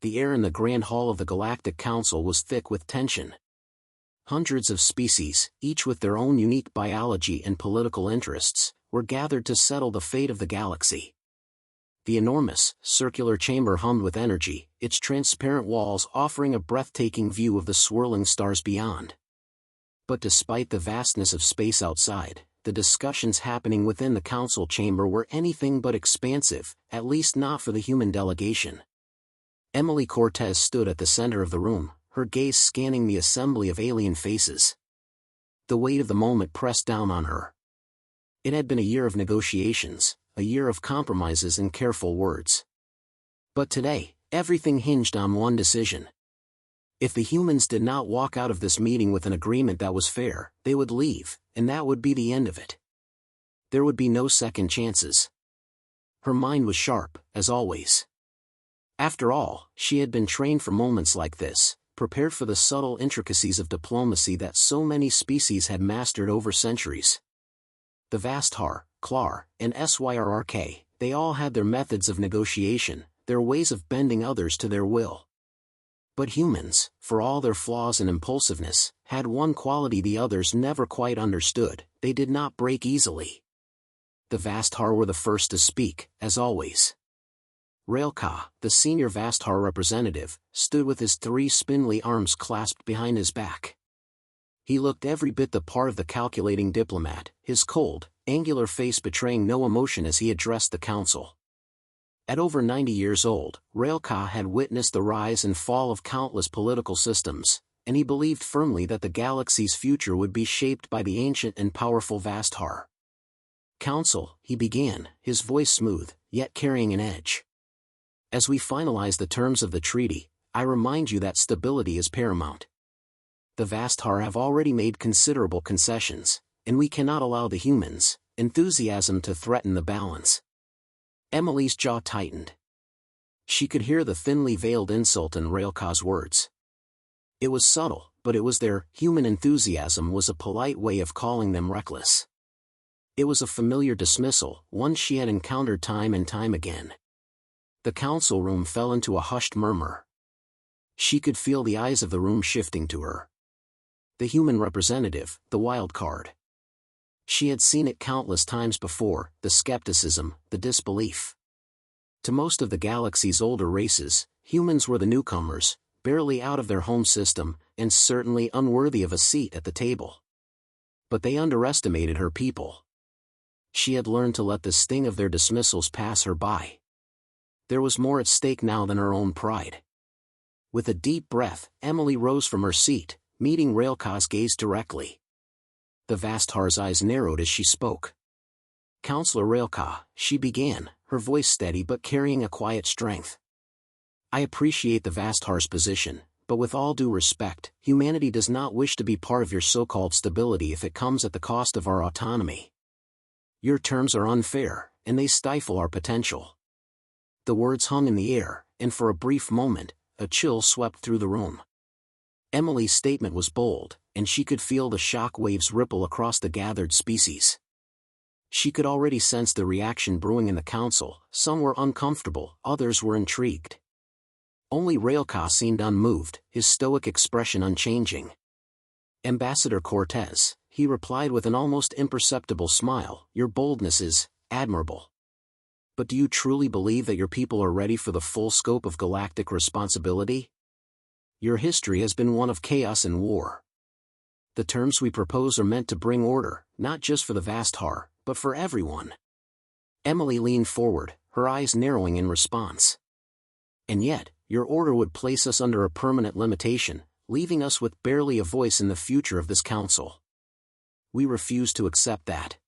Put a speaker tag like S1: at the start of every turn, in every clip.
S1: the air in the Grand Hall of the Galactic Council was thick with tension. Hundreds of species, each with their own unique biology and political interests, were gathered to settle the fate of the galaxy. The enormous, circular chamber hummed with energy, its transparent walls offering a breathtaking view of the swirling stars beyond. But despite the vastness of space outside, the discussions happening within the council chamber were anything but expansive, at least not for the human delegation. Emily Cortez stood at the center of the room, her gaze scanning the assembly of alien faces. The weight of the moment pressed down on her. It had been a year of negotiations, a year of compromises and careful words. But today, everything hinged on one decision. If the humans did not walk out of this meeting with an agreement that was fair, they would leave, and that would be the end of it. There would be no second chances. Her mind was sharp, as always. After all, she had been trained for moments like this, prepared for the subtle intricacies of diplomacy that so many species had mastered over centuries. The Vasthar, Klar, and Syrrk, they all had their methods of negotiation, their ways of bending others to their will. But humans, for all their flaws and impulsiveness, had one quality the others never quite understood: they did not break easily. The Vasthar were the first to speak, as always. Railka, the senior Vasthar representative, stood with his three spindly arms clasped behind his back. He looked every bit the part of the calculating diplomat, his cold, angular face betraying no emotion as he addressed the council. At over 90 years old, Railka had witnessed the rise and fall of countless political systems, and he believed firmly that the galaxy's future would be shaped by the ancient and powerful Vasthar. "Council," he began, his voice smooth, yet carrying an edge. "As we finalize the terms of the treaty, I remind you that stability is paramount. The Vasthar have already made considerable concessions, and we cannot allow the humans' enthusiasm to threaten the balance." Emily's jaw tightened. She could hear the thinly veiled insult in Railka's words. It was subtle, but it was there. Human enthusiasm was a polite way of calling them reckless. It was a familiar dismissal, one she had encountered time and time again. The council room fell into a hushed murmur. She could feel the eyes of the room shifting to her. The human representative, the wild card. She had seen it countless times before, the skepticism, the disbelief. To most of the galaxy's older races, humans were the newcomers, barely out of their home system, and certainly unworthy of a seat at the table. But they underestimated her people. She had learned to let the sting of their dismissals pass her by. There was more at stake now than her own pride. With a deep breath, Emily rose from her seat, meeting Railka's gaze directly. The Vasthar's eyes narrowed as she spoke. "Counselor Railka," she began, her voice steady but carrying a quiet strength. "I appreciate the Vasthar's position, but with all due respect, humanity does not wish to be part of your so-called stability if it comes at the cost of our autonomy. Your terms are unfair, and they stifle our potential." The words hung in the air, and for a brief moment, a chill swept through the room. Emily's statement was bold, and she could feel the shock waves ripple across the gathered species. She could already sense the reaction brewing in the council. Some were uncomfortable, others were intrigued. Only Railka seemed unmoved, his stoic expression unchanging. "Ambassador Cortez," he replied with an almost imperceptible smile, "your boldness is admirable. But do you truly believe that your people are ready for the full scope of galactic responsibility? Your history has been one of chaos and war. The terms we propose are meant to bring order, not just for the Vasthar, but for everyone." Emily leaned forward, her eyes narrowing in response. "And yet, your order would place us under a permanent limitation, leaving us with barely a voice in the future of this council. We refuse to accept that.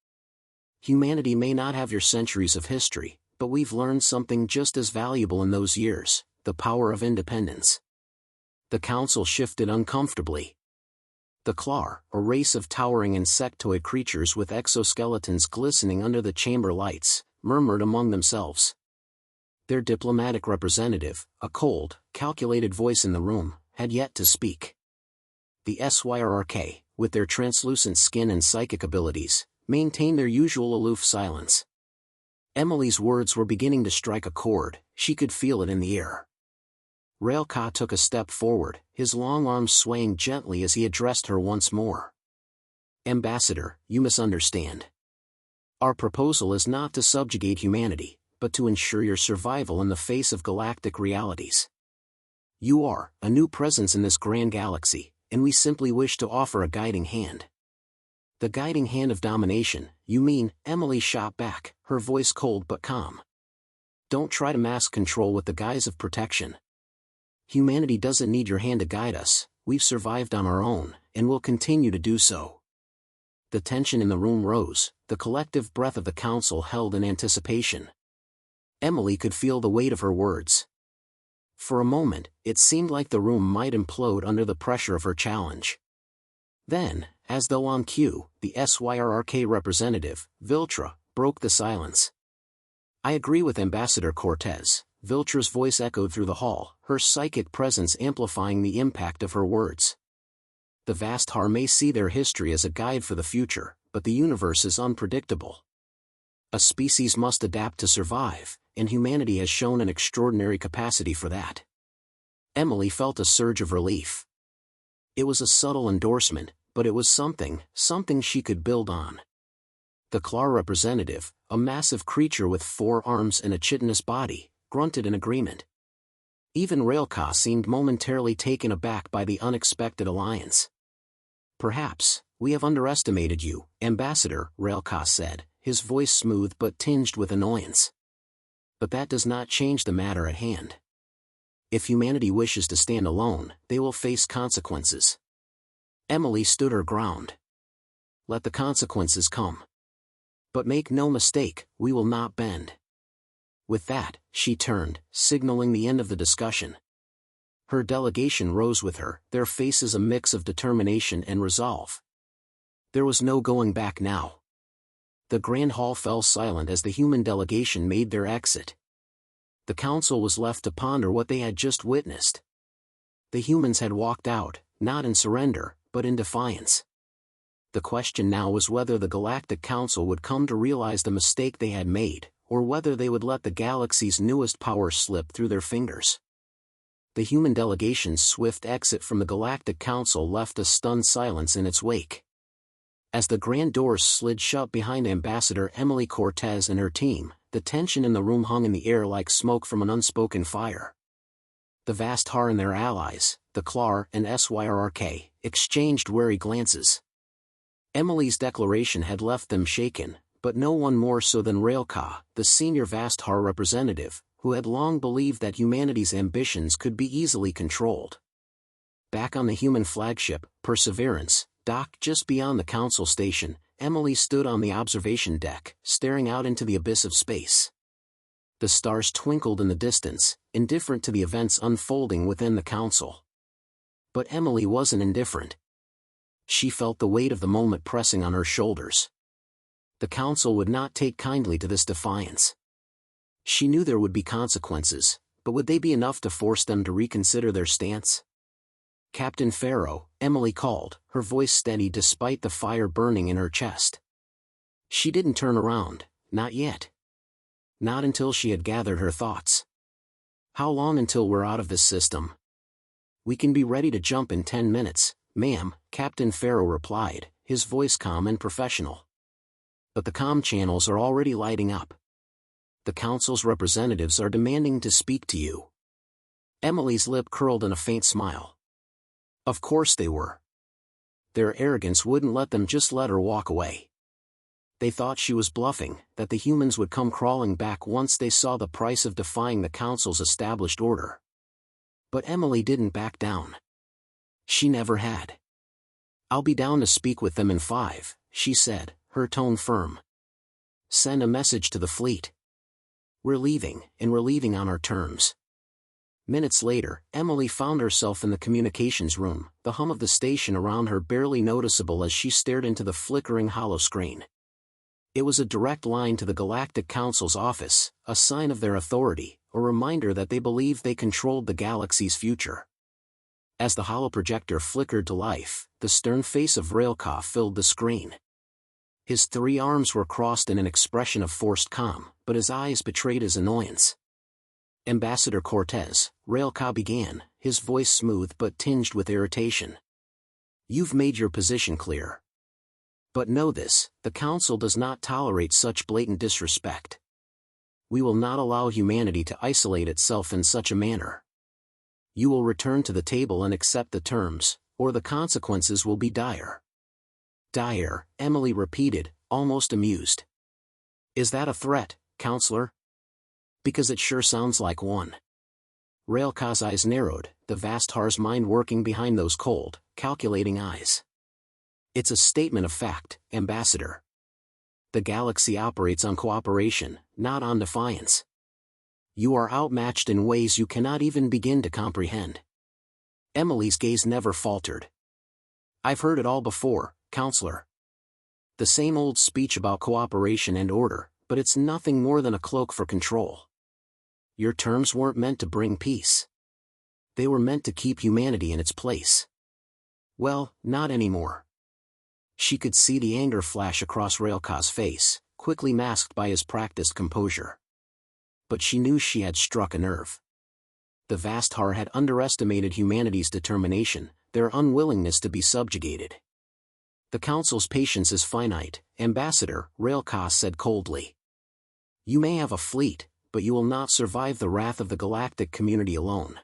S1: Humanity may not have your centuries of history, but we've learned something just as valuable in those years: the power of independence." The council shifted uncomfortably. The Klar, a race of towering insectoid creatures with exoskeletons glistening under the chamber lights, murmured among themselves. Their diplomatic representative, a cold, calculated voice in the room, had yet to speak. The Syrrk, with their translucent skin and psychic abilities, maintained their usual aloof silence. Emily's words were beginning to strike a chord, she could feel it in the air. Railka took a step forward, his long arms swaying gently as he addressed her once more. Ambassador, you misunderstand. Our proposal is not to subjugate humanity, but to ensure your survival in the face of galactic realities. You are a new presence in this grand galaxy, and we simply wish to offer a guiding hand. The guiding hand of domination, you mean? Emily shot back, her voice cold but calm. Don't try to mask control with the guise of protection. Humanity doesn't need your hand to guide us, we've survived on our own, and will continue to do so. The tension in the room rose, the collective breath of the council held in anticipation. Emily could feel the weight of her words. For a moment, it seemed like the room might implode under the pressure of her challenge. Then, as though on cue, the SYRRK representative, Viltra, broke the silence. I agree with Ambassador Cortez. Viltra's voice echoed through the hall, her psychic presence amplifying the impact of her words. The Vasthar may see their history as a guide for the future, but the universe is unpredictable. A species must adapt to survive, and humanity has shown an extraordinary capacity for that. Emily felt a surge of relief. It was a subtle endorsement, but it was something she could build on. The Klar representative, a massive creature with 4 arms and a chitinous body, grunted in agreement. Even Railka seemed momentarily taken aback by the unexpected alliance. Perhaps, we have underestimated you, Ambassador, Railka said, his voice smooth but tinged with annoyance. But that does not change the matter at hand. If humanity wishes to stand alone, they will face consequences. Emily stood her ground. Let the consequences come. But make no mistake, we will not bend. With that, she turned, signaling the end of the discussion. Her delegation rose with her, their faces a mix of determination and resolve. There was no going back now. The grand hall fell silent as the human delegation made their exit. The council was left to ponder what they had just witnessed. The humans had walked out, not in surrender, but in defiance. The question now was whether the Galactic Council would come to realize the mistake they had made, or whether they would let the galaxy's newest power slip through their fingers. The human delegation's swift exit from the Galactic Council left a stunned silence in its wake. As the grand doors slid shut behind Ambassador Emily Cortez and her team, the tension in the room hung in the air like smoke from an unspoken fire. The Vasthar and their allies, the Klar and SYRRK, exchanged wary glances. Emily's declaration had left them shaken, but no one more so than Railka, the senior Vasthar representative, who had long believed that humanity's ambitions could be easily controlled. Back on the human flagship, Perseverance, docked just beyond the council station, Emily stood on the observation deck, staring out into the abyss of space. The stars twinkled in the distance, indifferent to the events unfolding within the council. But Emily wasn't indifferent. She felt the weight of the moment pressing on her shoulders. The council would not take kindly to this defiance. She knew there would be consequences, but would they be enough to force them to reconsider their stance? Captain Pharaoh, Emily called, her voice steady despite the fire burning in her chest. She didn't turn around, not yet. Not until she had gathered her thoughts. How long until we're out of this system? We can be ready to jump in 10 minutes, ma'am, Captain Pharaoh replied, his voice calm and professional. But the comm channels are already lighting up. The council's representatives are demanding to speak to you. Emily's lip curled in a faint smile. Of course they were. Their arrogance wouldn't let them just let her walk away. They thought she was bluffing, that the humans would come crawling back once they saw the price of defying the council's established order. But Emily didn't back down. She never had. I'll be down to speak with them in 5, she said, her tone firm. Send a message to the fleet. We're leaving, and we're leaving on our terms. Minutes later, Emily found herself in the communications room, the hum of the station around her barely noticeable as she stared into the flickering holoscreen. It was a direct line to the Galactic Council's office, a sign of their authority, a reminder that they believed they controlled the galaxy's future. As the holoprojector flickered to life, the stern face of Railka filled the screen. His 3 arms were crossed in an expression of forced calm, but his eyes betrayed his annoyance. Ambassador Cortez, Railca began, his voice smooth but tinged with irritation. You've made your position clear. But know this, the Council does not tolerate such blatant disrespect. We will not allow humanity to isolate itself in such a manner. You will return to the table and accept the terms, or the consequences will be dire. Dire, Emily repeated, almost amused. Is that a threat, Counselor? Because it sure sounds like one. Railca's eyes narrowed, the Vasthar's mind working behind those cold, calculating eyes. It's a statement of fact, Ambassador. The galaxy operates on cooperation, not on defiance. You are outmatched in ways you cannot even begin to comprehend. Emily's gaze never faltered. I've heard it all before, Counselor. The same old speech about cooperation and order, but it's nothing more than a cloak for control. Your terms weren't meant to bring peace. They were meant to keep humanity in its place. Well, not anymore. She could see the anger flash across Railca's face, quickly masked by his practiced composure. But she knew she had struck a nerve. The Vasthar had underestimated humanity's determination, their unwillingness to be subjugated. The Council's patience is finite, Ambassador, Railca said coldly. You may have a fleet, but you will not survive the wrath of the galactic community alone.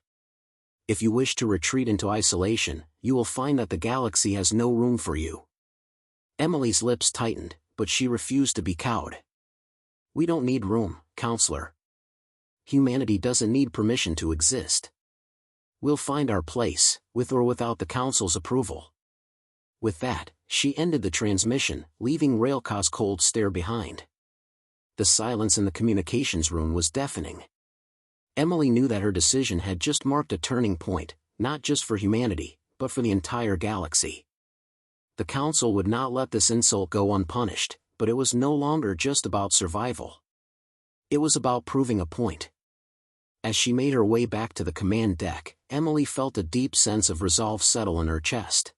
S1: If you wish to retreat into isolation, you will find that the galaxy has no room for you. Emily's lips tightened, but she refused to be cowed. We don't need room, Counselor. Humanity doesn't need permission to exist. We'll find our place, with or without the Council's approval. With that, she ended the transmission, leaving Railca's cold stare behind. The silence in the communications room was deafening. Emily knew that her decision had just marked a turning point, not just for humanity, but for the entire galaxy. The Council would not let this insult go unpunished, but it was no longer just about survival. It was about proving a point. As she made her way back to the command deck, Emily felt a deep sense of resolve settle in her chest.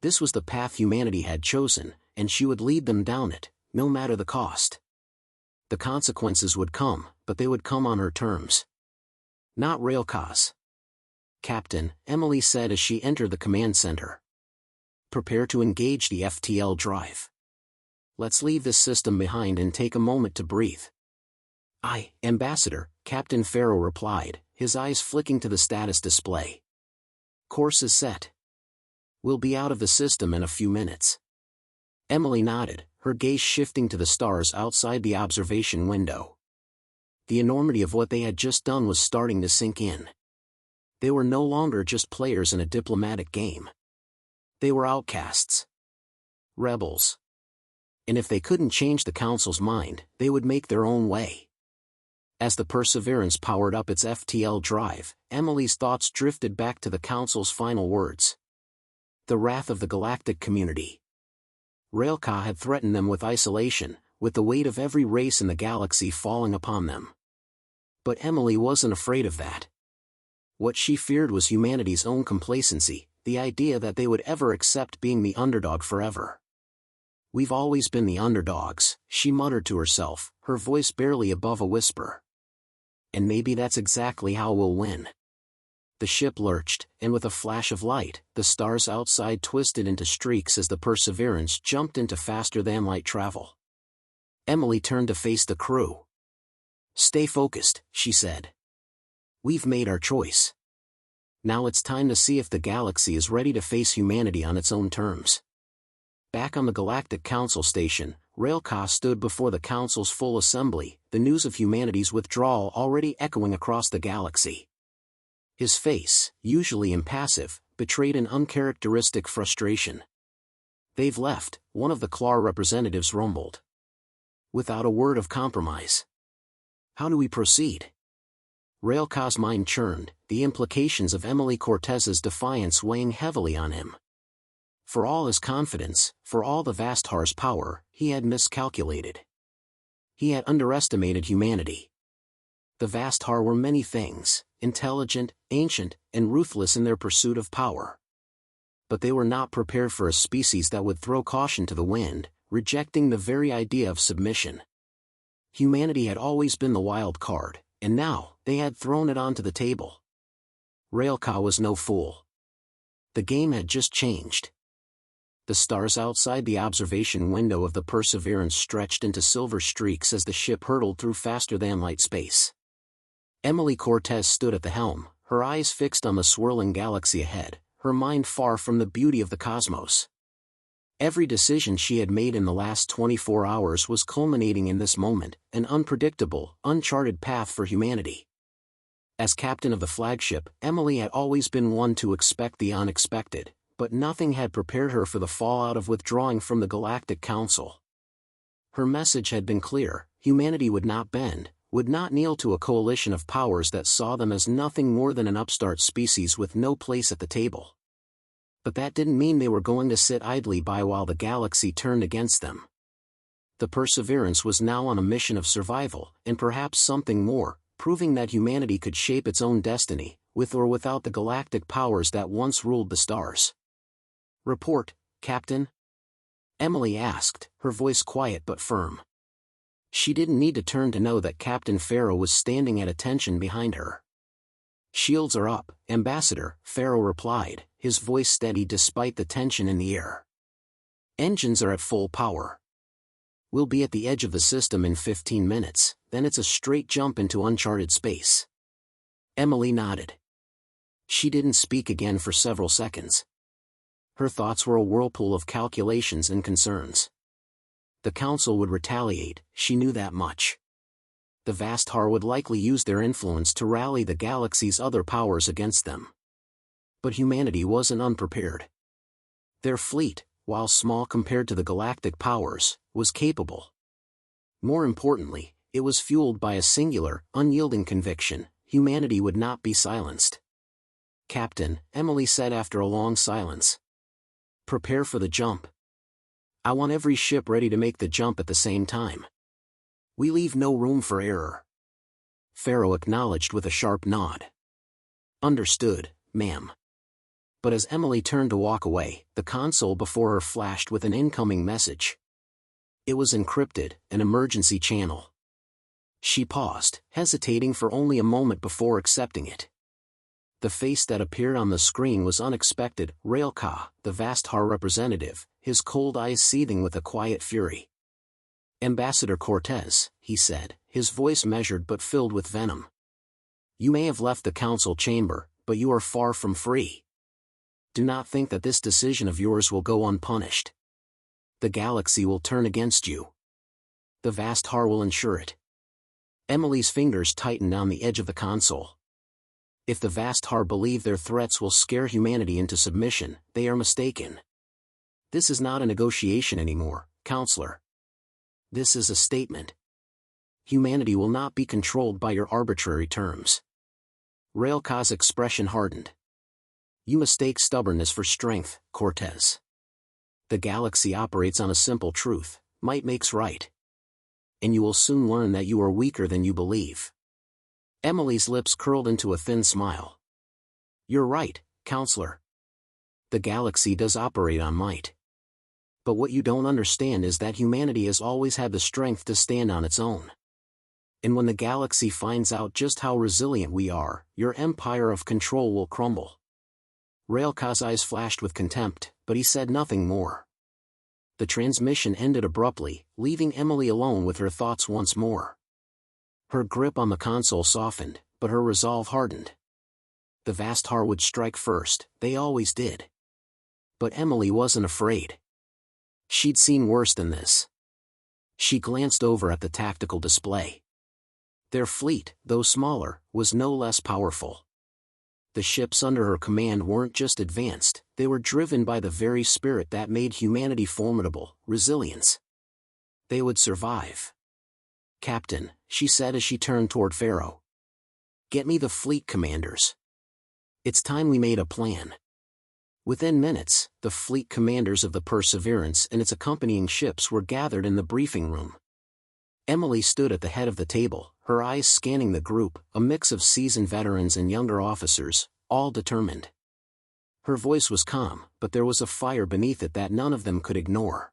S1: This was the path humanity had chosen, and she would lead them down it, no matter the cost. The consequences would come, but they would come on her terms. Not Railca's. Captain, Emily said as she entered the command center. Prepare to engage the FTL drive. Let's leave this system behind and take a moment to breathe. Aye, Ambassador, Captain Farrow replied, his eyes flicking to the status display. Course is set. We'll be out of the system in a few minutes. Emily nodded, her gaze shifting to the stars outside the observation window. The enormity of what they had just done was starting to sink in. They were no longer just players in a diplomatic game. They were outcasts. Rebels. And if they couldn't change the Council's mind, they would make their own way. As the Perseverance powered up its FTL drive, Emily's thoughts drifted back to the Council's final words. The wrath of the galactic community. Railca had threatened them with isolation, with the weight of every race in the galaxy falling upon them. But Emily wasn't afraid of that. What she feared was humanity's own complacency, the idea that they would ever accept being the underdog forever. We've always been the underdogs, she muttered to herself, her voice barely above a whisper. And maybe that's exactly how we'll win. The ship lurched, and with a flash of light, the stars outside twisted into streaks as the Perseverance jumped into faster-than-light travel. Emily turned to face the crew. Stay focused, she said. We've made our choice. Now it's time to see if the galaxy is ready to face humanity on its own terms. Back on the Galactic Council station, Railca stood before the Council's full assembly, the news of humanity's withdrawal already echoing across the galaxy. His face, usually impassive, betrayed an uncharacteristic frustration. They've left, one of the Klar representatives rumbled. Without a word of compromise. How do we proceed? Railca's mind churned, the implications of Emily Cortez's defiance weighing heavily on him. For all his confidence, for all the Vasthar's power, he had miscalculated. He had underestimated humanity. The Vasthar were many things, intelligent, ancient, and ruthless in their pursuit of power. But they were not prepared for a species that would throw caution to the wind, rejecting the very idea of submission. Humanity had always been the wild card, And now, they had thrown it onto the table. Railcar was no fool. The game had just changed. The stars outside the observation window of the Perseverance stretched into silver streaks as the ship hurtled through faster-than-light space. Emily Cortez stood at the helm, her eyes fixed on the swirling galaxy ahead, her mind far from the beauty of the cosmos. Every decision she had made in the last 24 hours was culminating in this moment, an unpredictable, uncharted path for humanity. As captain of the flagship, Emily had always been one to expect the unexpected, but nothing had prepared her for the fallout of withdrawing from the Galactic Council. Her message had been clear: humanity would not bend, would not kneel to a coalition of powers that saw them as nothing more than an upstart species with no place at the table. But that didn't mean they were going to sit idly by while the galaxy turned against them. The Perseverance was now on a mission of survival, and perhaps something more, proving that humanity could shape its own destiny, with or without the galactic powers that once ruled the stars. "Report, Captain?" Emily asked, her voice quiet but firm. She didn't need to turn to know that Captain Farrow was standing at attention behind her. "Shields are up, Ambassador," Farrow replied, his voice steady despite the tension in the air. "Engines are at full power. We'll be at the edge of the system in 15 minutes, then it's a straight jump into uncharted space." Emily nodded. She didn't speak again for several seconds. Her thoughts were a whirlpool of calculations and concerns. The Council would retaliate, she knew that much. The Vastar would likely use their influence to rally the galaxy's other powers against them. But humanity wasn't unprepared. Their fleet, while small compared to the galactic powers, was capable. More importantly, it was fueled by a singular, unyielding conviction: humanity would not be silenced. "Captain," Emily said after a long silence. "Prepare for the jump. I want every ship ready to make the jump at the same time. We leave no room for error." Farrow acknowledged with a sharp nod. "Understood, ma'am." But as Emily turned to walk away, the console before her flashed with an incoming message. It was encrypted, an emergency channel. She paused, hesitating for only a moment before accepting it. The face that appeared on the screen was unexpected: Railcar, the Vastar representative, his cold eyes seething with a quiet fury. "Ambassador Cortez," he said, his voice measured but filled with venom. "You may have left the council chamber, but you are far from free. Do not think that this decision of yours will go unpunished. The galaxy will turn against you. The Vastar will ensure it." Emily's fingers tightened on the edge of the console. If the Vastar believe their threats will scare humanity into submission, they are mistaken. This is not a negotiation anymore, Counselor. This is a statement. Humanity will not be controlled by your arbitrary terms. Railcar's expression hardened. "You mistake stubbornness for strength, Cortez. The galaxy operates on a simple truth: might makes right. And you will soon learn that you are weaker than you believe." Emily's lips curled into a thin smile. "You're right, Counselor. The galaxy does operate on might. But what you don't understand is that humanity has always had the strength to stand on its own. And when the galaxy finds out just how resilient we are, your empire of control will crumble." Railcar's eyes flashed with contempt, but he said nothing more. The transmission ended abruptly, leaving Emily alone with her thoughts once more. Her grip on the console softened, but her resolve hardened. The Vastar would strike first, they always did. But Emily wasn't afraid. She'd seen worse than this. She glanced over at the tactical display. Their fleet, though smaller, was no less powerful. The ships under her command weren't just advanced, they were driven by the very spirit that made humanity formidable: resilience. They would survive. "Captain," she said as she turned toward Farrow. "Get me the fleet commanders. It's time we made a plan." Within minutes, the fleet commanders of the Perseverance and its accompanying ships were gathered in the briefing room. Emily stood at the head of the table, her eyes scanning the group, a mix of seasoned veterans and younger officers, all determined. Her voice was calm, but there was a fire beneath it that none of them could ignore.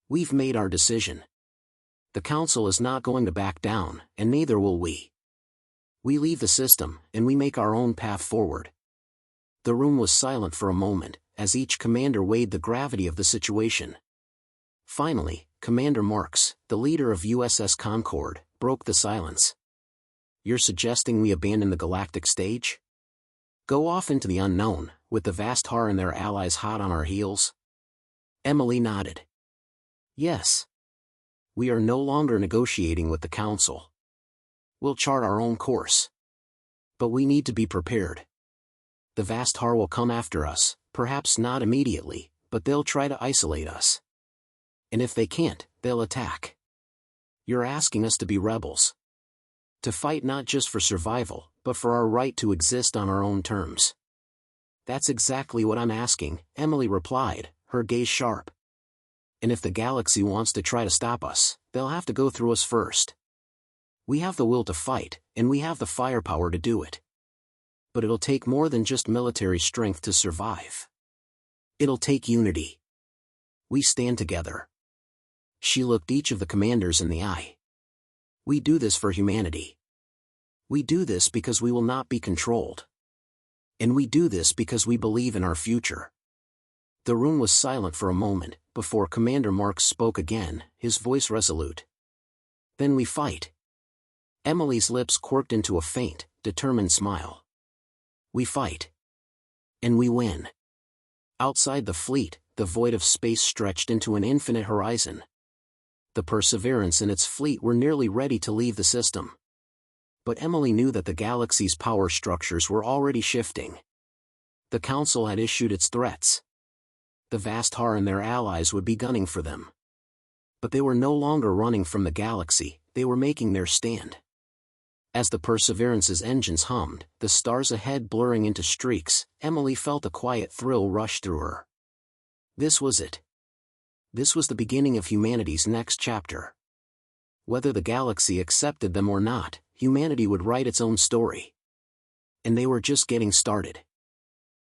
S1: "We've made our decision. The Council is not going to back down, and neither will we. We leave the system, and we make our own path forward. The room was silent for a moment, as each commander weighed the gravity of the situation. Finally, Commander Marks, the leader of USS Concord, broke the silence. You're suggesting we abandon the galactic stage? Go off into the unknown, with the Vastar and their allies hot on our heels? Emily nodded. Yes. We are no longer negotiating with the Council. We'll chart our own course. But we need to be prepared. The Vastar will come after us, perhaps not immediately, but they'll try to isolate us. And if they can't, they'll attack. You're asking us to be rebels. To fight not just for survival, but for our right to exist on our own terms. That's exactly what I'm asking, Emily replied, her gaze sharp. And if the galaxy wants to try to stop us, they'll have to go through us first. We have the will to fight, and we have the firepower to do it. But it'll take more than just military strength to survive. It'll take unity. We stand together. She looked each of the commanders in the eye. We do this for humanity. We do this because we will not be controlled. And we do this because we believe in our future. The room was silent for a moment, before Commander Marks spoke again, his voice resolute. Then we fight. Emily's lips quirked into a faint, determined smile. We fight. And we win. Outside the fleet, the void of space stretched into an infinite horizon. The Perseverance and its fleet were nearly ready to leave the system. But Emily knew that the galaxy's power structures were already shifting. The Council had issued its threats. The Vastar and their allies would be gunning for them. But they were no longer running from the galaxy, they were making their stand. As the Perseverance's engines hummed, the stars ahead blurring into streaks, Emily felt a quiet thrill rush through her. This was it. This was the beginning of humanity's next chapter. Whether the galaxy accepted them or not, humanity would write its own story. And they were just getting started.